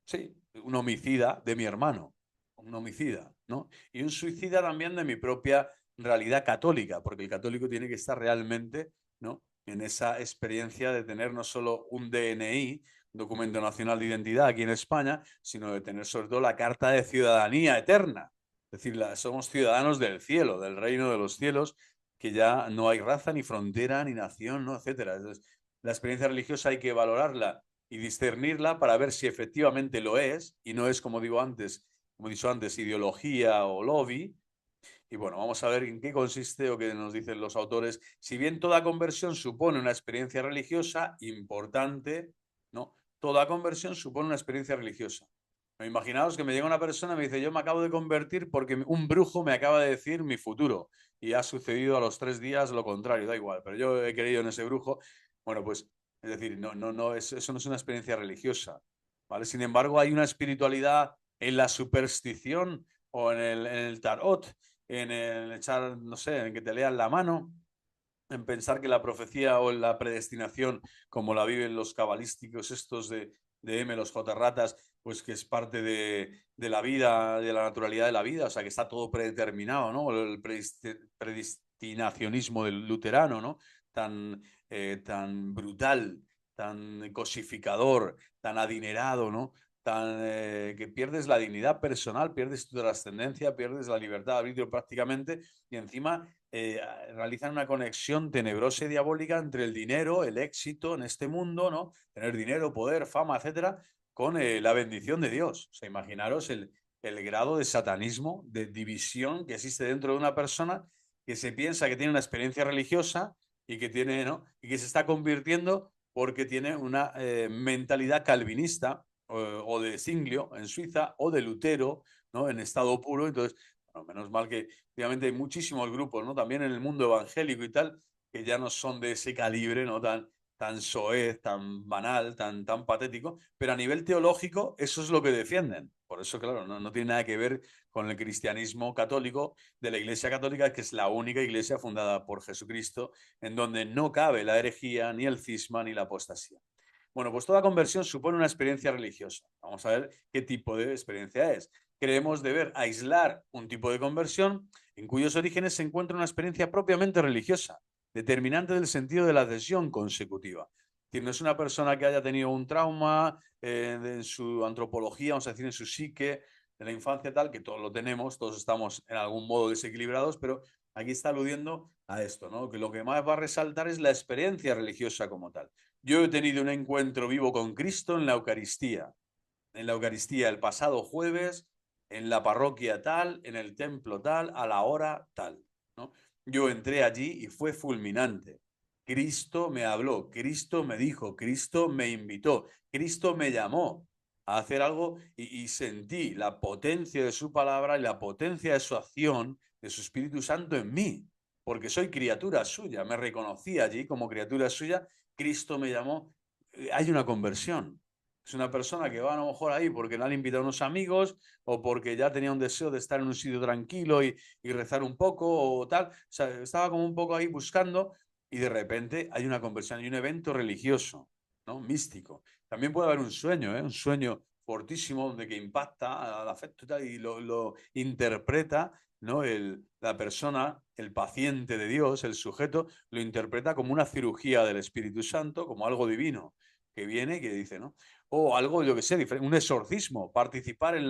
sí, un homicida de mi hermano, un homicida, ¿no? Y un suicida también de mi propia realidad católica, porque el católico tiene que estar realmente, ¿no?, en esa experiencia de tener no solo un DNI, documento nacional de identidad aquí en España, sino de tener sobre todo la carta de ciudadanía eterna. Es decir, somos ciudadanos del cielo, del reino de los cielos, que ya no hay raza, ni frontera, ni nación, ¿no?, etcétera. Entonces, la experiencia religiosa hay que valorarla y discernirla para ver si efectivamente lo es, y no es, como digo antes, como he dicho antes, ideología o lobby. Y bueno, vamos a ver en qué consiste o qué nos dicen los autores. Si bien toda conversión supone una experiencia religiosa importante, ¿no? Toda conversión supone una experiencia religiosa. Imaginaos que me llega una persona y me dice, yo me acabo de convertir porque un brujo me acaba de decir mi futuro y ha sucedido a los 3 días lo contrario, da igual, pero yo he creído en ese brujo. Bueno, pues, es decir, eso no es una experiencia religiosa, ¿vale? Sin embargo, hay una espiritualidad en la superstición o en el tarot, en el echar, no sé, en que te lean la mano, en pensar que la profecía o la predestinación, como la viven los cabalísticos estos de M, los J. Ratas, pues que es parte de la vida, de la naturalidad de la vida, o sea, que está todo predeterminado, ¿no? El predestinacionismo del luterano, ¿no? Tan brutal, tan cosificador, tan adinerado, ¿no? Que pierdes la dignidad personal, pierdes tu trascendencia, pierdes la libertad de arbitrio prácticamente, y encima realizan una conexión tenebrosa y diabólica entre el dinero, el éxito en este mundo, ¿no? Tener dinero, poder, fama, etcétera, con la bendición de Dios. O sea, imaginaros el grado de satanismo, de división que existe dentro de una persona que se piensa que tiene una experiencia religiosa y que tiene, ¿no?, y que se está convirtiendo porque tiene una mentalidad calvinista o de Zwinglio en Suiza o de Lutero, ¿no?, en estado puro. Entonces, bueno, menos mal que obviamente hay muchísimos grupos, ¿no?, también en el mundo evangélico y tal, que ya no son de ese calibre, ¿no?, tan soez, tan banal, tan patético, pero a nivel teológico eso es lo que defienden. Por eso, claro, no tiene nada que ver con el cristianismo católico de la Iglesia Católica, que es la única iglesia fundada por Jesucristo, en donde no cabe la herejía, ni el cisma, ni la apostasía. Bueno, pues toda conversión supone una experiencia religiosa. Vamos a ver qué tipo de experiencia es. Creemos deber aislar un tipo de conversión en cuyos orígenes se encuentra una experiencia propiamente religiosa, determinante del sentido de la adhesión consecutiva. Es decir, no es una persona que haya tenido un trauma en su antropología, vamos a decir, en su psique, de la infancia tal, que todos lo tenemos, todos estamos en algún modo desequilibrados, pero aquí está aludiendo a esto, ¿no? Que lo que más va a resaltar es la experiencia religiosa como tal. Yo he tenido un encuentro vivo con Cristo en la Eucaristía el pasado jueves, en la parroquia tal, en el templo tal, a la hora tal, ¿no? Yo entré allí y fue fulminante. Cristo me habló, Cristo me dijo, Cristo me invitó, Cristo me llamó a hacer algo y sentí la potencia de su palabra y la potencia de su acción, de su Espíritu Santo en mí, porque soy criatura suya, me reconocí allí como criatura suya, Cristo me llamó, hay una conversión. Es una persona que va a lo mejor ahí porque le han invitado unos amigos o porque ya tenía un deseo de estar en un sitio tranquilo y rezar un poco o tal. O sea, estaba como un poco ahí buscando y de repente hay una conversión, hay un evento religioso, ¿no?, místico. También puede haber un sueño, ¿eh?, un sueño fortísimo de que impacta al afecto y tal, y lo interpreta, ¿no?, la persona, el paciente de Dios, el sujeto, lo interpreta como una cirugía del Espíritu Santo, como algo divino que viene y que dice, ¿no? O algo, yo que sé, un exorcismo, participar en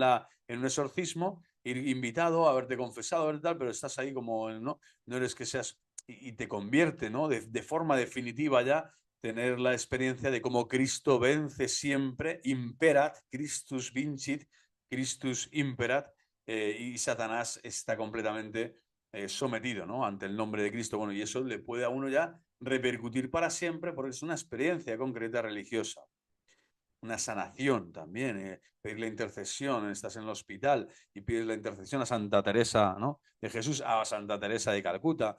un exorcismo, ir invitado, haberte confesado, ver tal, pero estás ahí como, no eres que seas, y te convierte, ¿no?, de forma definitiva ya, tener la experiencia de cómo Cristo vence siempre, imperat, Christus vincit, Christus imperat, y Satanás está completamente sometido, ¿no?, ante el nombre de Cristo. Bueno, y eso le puede a uno ya repercutir para siempre porque es una experiencia concreta religiosa. Una sanación también, pedir la intercesión, estás en el hospital y pides la intercesión a Santa Teresa, ¿no?, de Jesús, a Santa Teresa de Calcuta,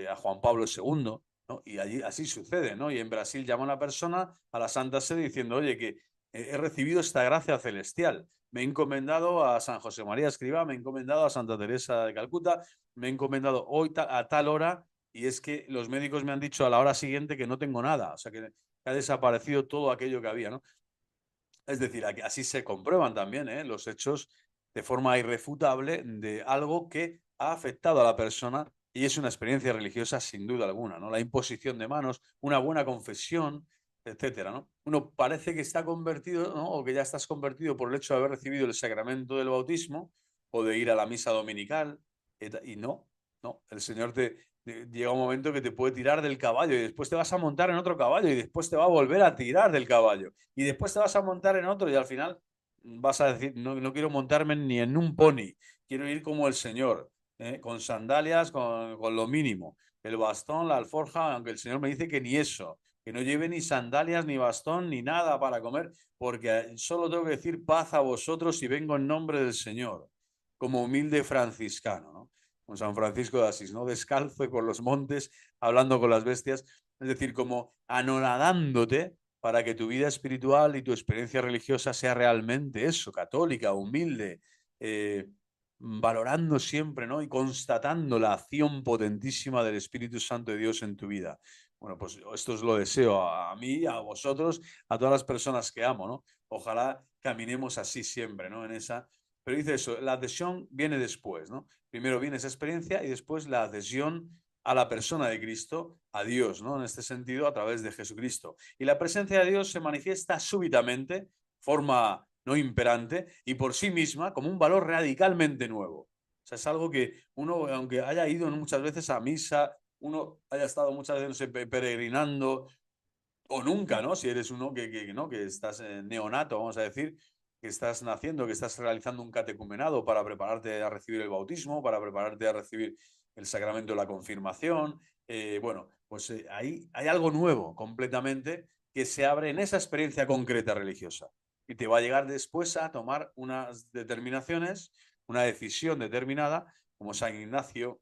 a Juan Pablo II, ¿no? Y allí así sucede, ¿no? Y en Brasil llama a una persona a la Santa Sede diciendo, oye, que he recibido esta gracia celestial, me he encomendado a San José María Escrivá, me he encomendado a Santa Teresa de Calcuta, me he encomendado hoy a tal hora, y es que los médicos me han dicho a la hora siguiente que no tengo nada, o sea, que ha desaparecido todo aquello que había, ¿no? Es decir, así se comprueban también los hechos de forma irrefutable de algo que ha afectado a la persona Y es una experiencia religiosa sin duda alguna, ¿no? La imposición de manos, una buena confesión, etcétera, ¿no? Uno parece que está convertido, ¿no? O que ya estás convertido por el hecho de haber recibido el sacramento del bautismo o de ir a la misa dominical, y no, no, el Señor llega un momento que te puede tirar del caballo y después te vas a montar en otro caballo y después te va a volver a tirar del caballo y después te vas a montar en otro y al final vas a decir, no, no quiero montarme ni en un pony, quiero ir como el Señor, con sandalias, con lo mínimo, el bastón, la alforja, aunque el Señor me dice que ni eso, que no lleve ni sandalias, ni bastón, ni nada para comer, porque solo tengo que decir paz a vosotros y vengo en nombre del Señor, como humilde franciscano, ¿no? Con San Francisco de Asís, ¿no? Descalzo y por los montes, hablando con las bestias, es decir, como anonadándote para que tu vida espiritual y tu experiencia religiosa sea realmente eso, católica, humilde, valorando siempre, ¿no? Y constatando la acción potentísima del Espíritu Santo de Dios en tu vida. Bueno, pues esto os lo deseo a mí, a vosotros, a todas las personas que amo, ¿no? Ojalá caminemos así siempre, ¿no? En esa. Pero dice eso, la adhesión viene después, ¿no? Primero viene esa experiencia y después la adhesión a la persona de Cristo, a Dios, ¿no? En este sentido, a través de Jesucristo. Y la presencia de Dios se manifiesta súbitamente, forma no imperante, y por sí misma como un valor radicalmente nuevo. O sea, es algo que uno, aunque haya ido muchas veces a misa, uno haya estado muchas veces, no sé, peregrinando, o nunca, ¿no? Si eres uno ¿no? Que estás neonato, vamos a decir, que estás naciendo, que estás realizando un catecumenado para prepararte a recibir el bautismo, para prepararte a recibir el sacramento de la confirmación. Bueno, pues ahí hay algo nuevo completamente que se abre en esa experiencia concreta religiosa y te va a llegar después a tomar unas determinaciones, una decisión determinada, como San Ignacio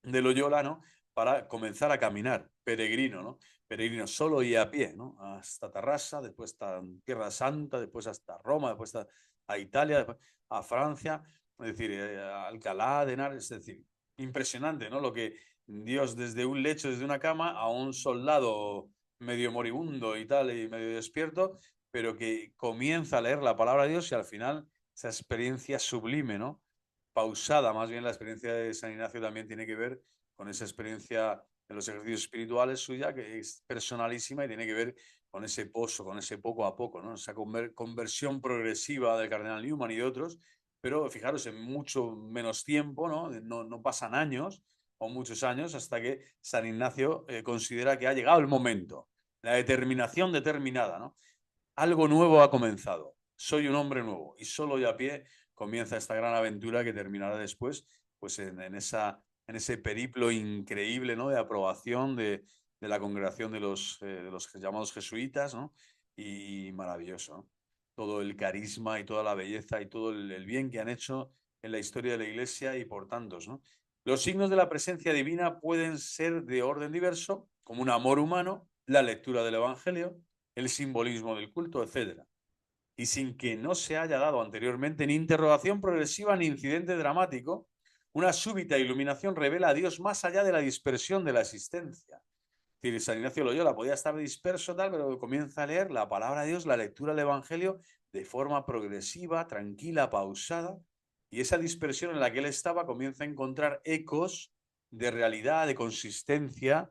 de Loyola, ¿no? Para comenzar a caminar, peregrino, ¿no? Peregrino solo y a pie, ¿no? Hasta Tarrasa, después hasta Tierra Santa, después hasta Roma, después a Italia, después a Francia, es decir, a Alcalá de Henares, es decir, impresionante, ¿no? Lo que Dios desde un lecho, desde una cama, a un soldado medio moribundo y tal, y medio despierto, pero que comienza a leer la palabra de Dios y al final esa experiencia sublime, ¿no? Pausada, más bien la experiencia de San Ignacio también tiene que ver con esa experiencia de los ejercicios espirituales suya, que es personalísima y tiene que ver con ese pozo, con ese poco a poco, ¿no? Esa conversión progresiva del cardenal Newman y de otros, pero fijaros, en mucho menos tiempo, ¿no? No pasan años o muchos años hasta que San Ignacio considera que ha llegado el momento, la determinación determinada, ¿no? Algo nuevo ha comenzado, soy un hombre nuevo y solo y a pie comienza esta gran aventura que terminará después pues en ese periplo increíble, ¿no? De aprobación de la congregación de los llamados jesuitas, ¿no? Y maravilloso, ¿no? Todo el carisma y toda la belleza y todo el bien que han hecho en la historia de la Iglesia y por tantos, ¿no? Los signos de la presencia divina pueden ser de orden diverso, como un amor humano, la lectura del Evangelio, el simbolismo del culto, etcétera, y sin que no se haya dado anteriormente ni interrogación progresiva ni incidente dramático, una súbita iluminación revela a Dios más allá de la dispersión de la existencia. Es decir, San Ignacio Loyola podía estar disperso, tal, pero comienza a leer la palabra de Dios, la lectura del Evangelio, de forma progresiva, tranquila, pausada, y esa dispersión en la que él estaba comienza a encontrar ecos de realidad, de consistencia,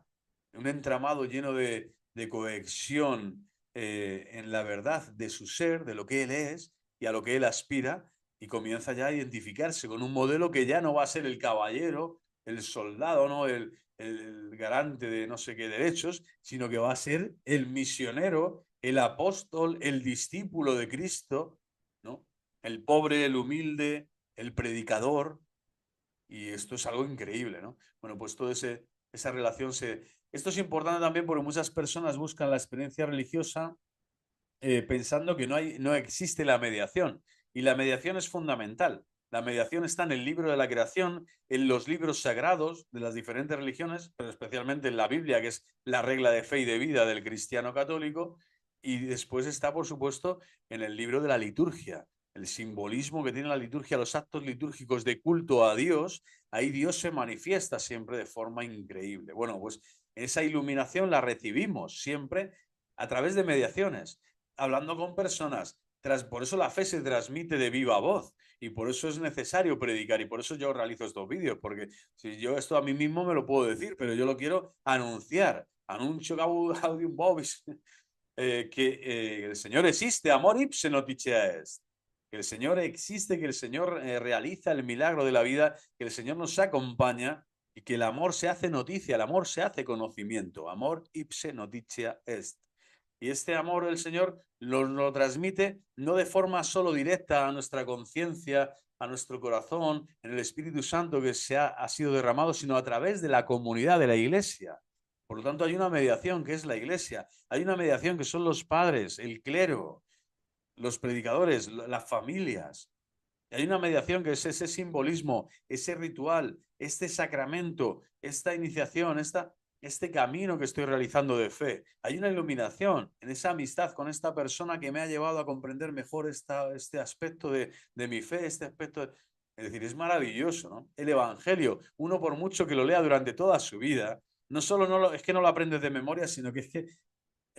un entramado lleno de cohesión en la verdad de su ser, de lo que él es y a lo que él aspira, y comienza ya a identificarse con un modelo que ya no va a ser el caballero, el soldado, ¿no? El garante de no sé qué derechos, sino que va a ser el misionero, el apóstol, el discípulo de Cristo, ¿no? El pobre, el humilde, el predicador, y esto es algo increíble, ¿no? Bueno, pues toda esa relación se... Esto es importante también porque muchas personas buscan la experiencia religiosa pensando que no existe la mediación. Y la mediación es fundamental. La mediación está en el libro de la creación, en los libros sagrados de las diferentes religiones, pero especialmente en la Biblia, que es la regla de fe y de vida del cristiano católico. Y después está, por supuesto, en el libro de la liturgia, el simbolismo que tiene la liturgia, los actos litúrgicos de culto a Dios. Ahí Dios se manifiesta siempre de forma increíble. Bueno, pues esa iluminación la recibimos siempre a través de mediaciones, hablando con personas, Por eso la fe se transmite de viva voz y por eso es necesario predicar y por eso yo realizo estos vídeos, porque si yo esto a mí mismo me lo puedo decir, pero yo lo quiero anunciar. Anuncio gaudium vobis, que el Señor existe, amor ipse noticia est. Que el Señor existe, que el Señor realiza el milagro de la vida, que el Señor nos acompaña y que el amor se hace noticia, el amor se hace conocimiento. Amor ipse noticia est. Y este amor del Señor lo transmite no de forma solo directa a nuestra conciencia, a nuestro corazón, en el Espíritu Santo que ha sido derramado, sino a través de la comunidad de la Iglesia. Por lo tanto, hay una mediación que es la Iglesia, hay una mediación que son los padres, el clero, los predicadores, las familias. Hay una mediación que es ese simbolismo, ese ritual, este sacramento, esta iniciación, este camino que estoy realizando de fe. Hay una iluminación en esa amistad con esta persona que me ha llevado a comprender mejor este aspecto de mi fe, este aspecto de... Es decir, es maravilloso, ¿no? El Evangelio, uno por mucho que lo lea durante toda su vida, no solo es que no lo aprendes de memoria, sino que es que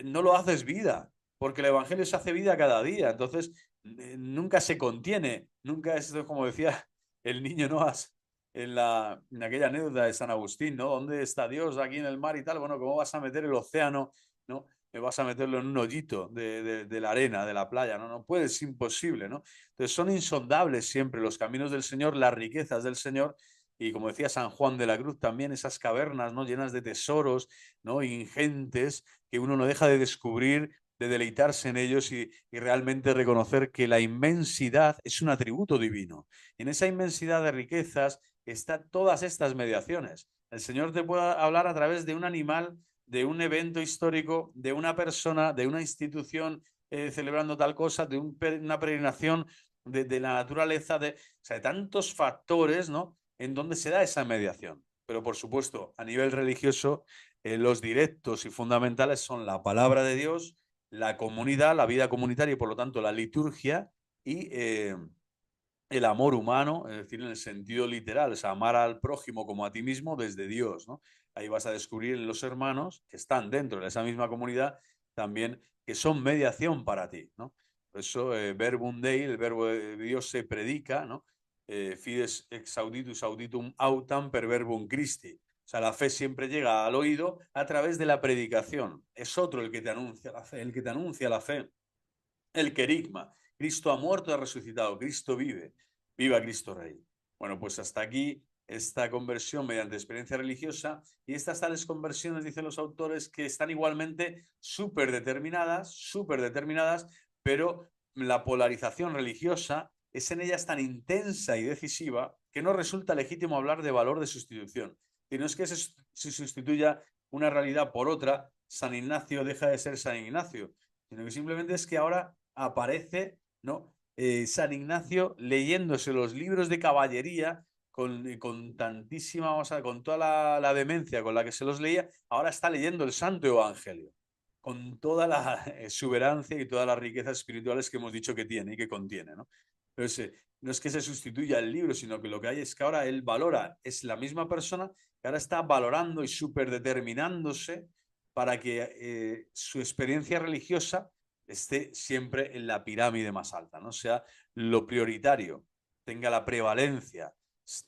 no lo haces vida, porque el Evangelio se hace vida cada día, entonces nunca se contiene, nunca es como decía el niño Noas en aquella anécdota de San Agustín, ¿no? ¿Dónde está Dios aquí en el mar y tal? Bueno, ¿cómo vas a meter el océano, ¿no? Vas a meterlo en un hoyito de la arena, de la playa, ¿no? No puede, es imposible, ¿no? Entonces son insondables siempre los caminos del Señor, las riquezas del Señor, y como decía San Juan de la Cruz, también esas cavernas, ¿no? Llenas de tesoros, ¿no? Ingentes, que uno no deja de descubrir, de deleitarse en ellos y realmente reconocer que la inmensidad es un atributo divino. En esa inmensidad de riquezas están todas estas mediaciones. El Señor te puede hablar a través de un animal, de un evento histórico, de una persona, de una institución celebrando tal cosa, de una peregrinación de la naturaleza, o sea, de tantos factores, ¿no? En donde se da esa mediación. Pero por supuesto, a nivel religioso, los directos y fundamentales son la palabra de Dios, la comunidad, la vida comunitaria y por lo tanto la liturgia y el amor humano, es decir, en el sentido literal, o sea, amar al prójimo como a ti mismo desde Dios, ¿no? Ahí vas a descubrir en los hermanos que están dentro de esa misma comunidad también que son mediación para ti, ¿no? Por eso, verbum Dei, el verbo de Dios se predica, ¿no? Fides ex auditus auditum autam per verbum Christi. O sea, la fe siempre llega al oído a través de la predicación. Es otro el que te anuncia la fe, el que te anuncia la fe. El querigma. Cristo ha muerto, ha resucitado. Cristo vive. Viva Cristo Rey. Bueno, pues hasta aquí esta conversión mediante experiencia religiosa y estas tales conversiones, dicen los autores, que están igualmente súper determinadas, pero la polarización religiosa es en ellas tan intensa y decisiva que no resulta legítimo hablar de valor de sustitución. Y no es que se sustituya una realidad por otra, San Ignacio deja de ser San Ignacio, sino que simplemente es que ahora aparece, ¿no? San Ignacio leyéndose los libros de caballería con tantísima, o sea, con toda la demencia con la que se los leía, ahora está leyendo el Santo Evangelio, con toda la exuberancia y todas las riquezas espirituales que hemos dicho que tiene y que contiene, ¿no? Entonces, no es que se sustituya el libro, sino que lo que hay es que ahora él valora, es la misma persona que ahora está valorando y superdeterminándose para que su experiencia religiosa esté siempre en la pirámide más alta, ¿no? Sea lo prioritario, tenga la prevalencia,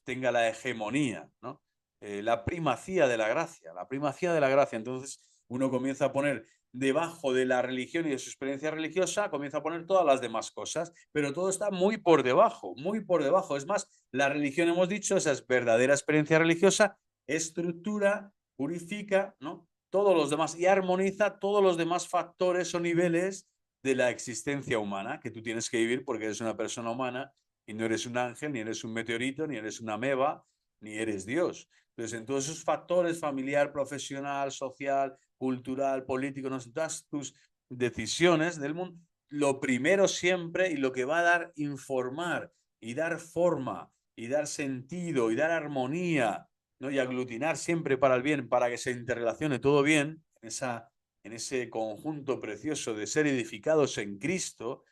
tenga la hegemonía, ¿no? La primacía de la gracia, la primacía de la gracia. Entonces uno comienza a poner debajo de la religión y de su experiencia religiosa, comienza a poner todas las demás cosas, pero todo está muy por debajo, muy por debajo. Es más, la religión, hemos dicho, esa es verdadera experiencia religiosa, estructura, purifica, ¿no? Todos los demás y armoniza todos los demás factores o niveles de la existencia humana que tú tienes que vivir porque eres una persona humana y no eres un ángel, ni eres un meteorito, ni eres una ameba, ni eres Dios. Entonces, en todos esos factores, familiar, profesional, social, cultural, político, no sé, todas tus decisiones del mundo, lo primero siempre y lo que va a dar, informar y dar forma y dar sentido y dar armonía, ¿no? Y aglutinar siempre para el bien, para que se interrelacione todo bien, en ese conjunto precioso de ser edificados en Cristo,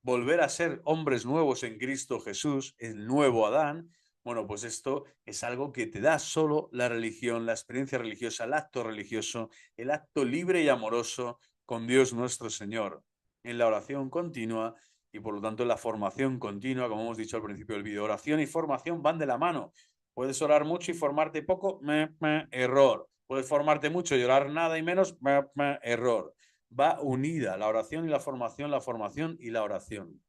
volver a ser hombres nuevos en Cristo Jesús, el nuevo Adán. Bueno, pues esto es algo que te da solo la religión, la experiencia religiosa, el acto religioso, el acto libre y amoroso con Dios nuestro Señor. en la oración continua y por lo tanto en la formación continua, como hemos dicho al principio del vídeo. Oración y formación van de la mano. Puedes orar mucho y formarte poco, error. Puedes formarte mucho y orar nada y menos, error. Va unida la oración y la formación y la oración.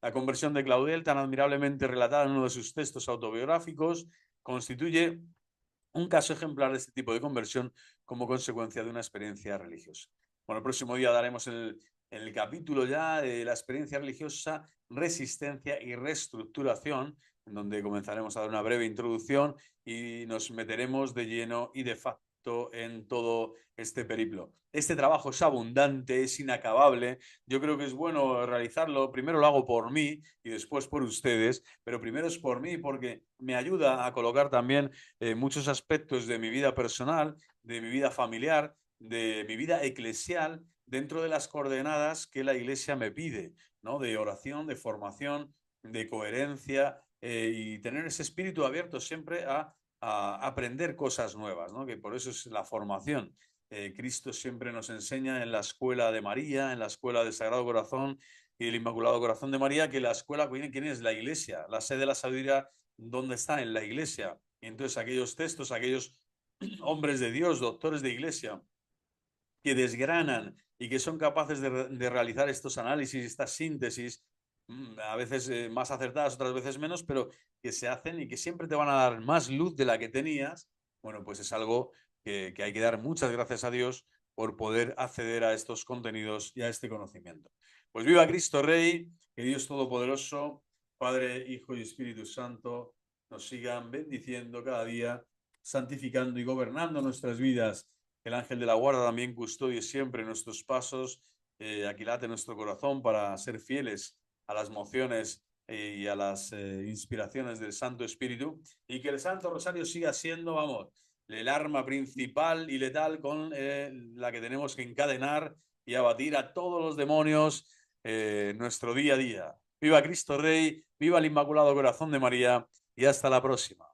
La conversión de Claudel, tan admirablemente relatada en uno de sus textos autobiográficos, constituye un caso ejemplar de este tipo de conversión como consecuencia de una experiencia religiosa. Bueno, el próximo día daremos el capítulo ya de la experiencia religiosa, resistencia y reestructuración, en donde comenzaremos a dar una breve introducción y nos meteremos de lleno y de facto en todo este periplo. Este trabajo es abundante, es inacabable. Yo creo que es bueno realizarlo. Primero lo hago por mí y después por ustedes, pero primero es por mí porque me ayuda a colocar también muchos aspectos de mi vida personal, de mi vida familiar, de mi vida eclesial, dentro de las coordenadas que la Iglesia me pide, ¿no? De oración, de formación, de coherencia y tener ese espíritu abierto siempre a aprender cosas nuevas, ¿no? Que por eso es la formación. Cristo siempre nos enseña en la escuela de María, en la escuela del Sagrado Corazón y del Inmaculado Corazón de María, que la escuela, ¿quién es? La Iglesia. La sede de la sabiduría, ¿dónde está? En la Iglesia. Y entonces aquellos textos, aquellos hombres de Dios, doctores de Iglesia, que desgranan y que son capaces de realizar estos análisis, estas síntesis, a veces más acertadas, otras veces menos, pero que se hacen y que siempre te van a dar más luz de la que tenías, bueno, pues es algo que hay que dar muchas gracias a Dios por poder acceder a estos contenidos y a este conocimiento. Pues viva Cristo Rey, que Dios Todopoderoso, Padre, Hijo y Espíritu Santo, nos sigan bendiciendo cada día, santificando y gobernando nuestras vidas. El ángel de la guarda también custodie siempre nuestros pasos, aquilate nuestro corazón para ser fieles a las mociones y a las inspiraciones del Santo Espíritu, y que el Santo Rosario siga siendo, vamos, el arma principal y letal con la que tenemos que encadenar y abatir a todos los demonios nuestro día a día. Viva Cristo Rey, viva el Inmaculado Corazón de María y hasta la próxima.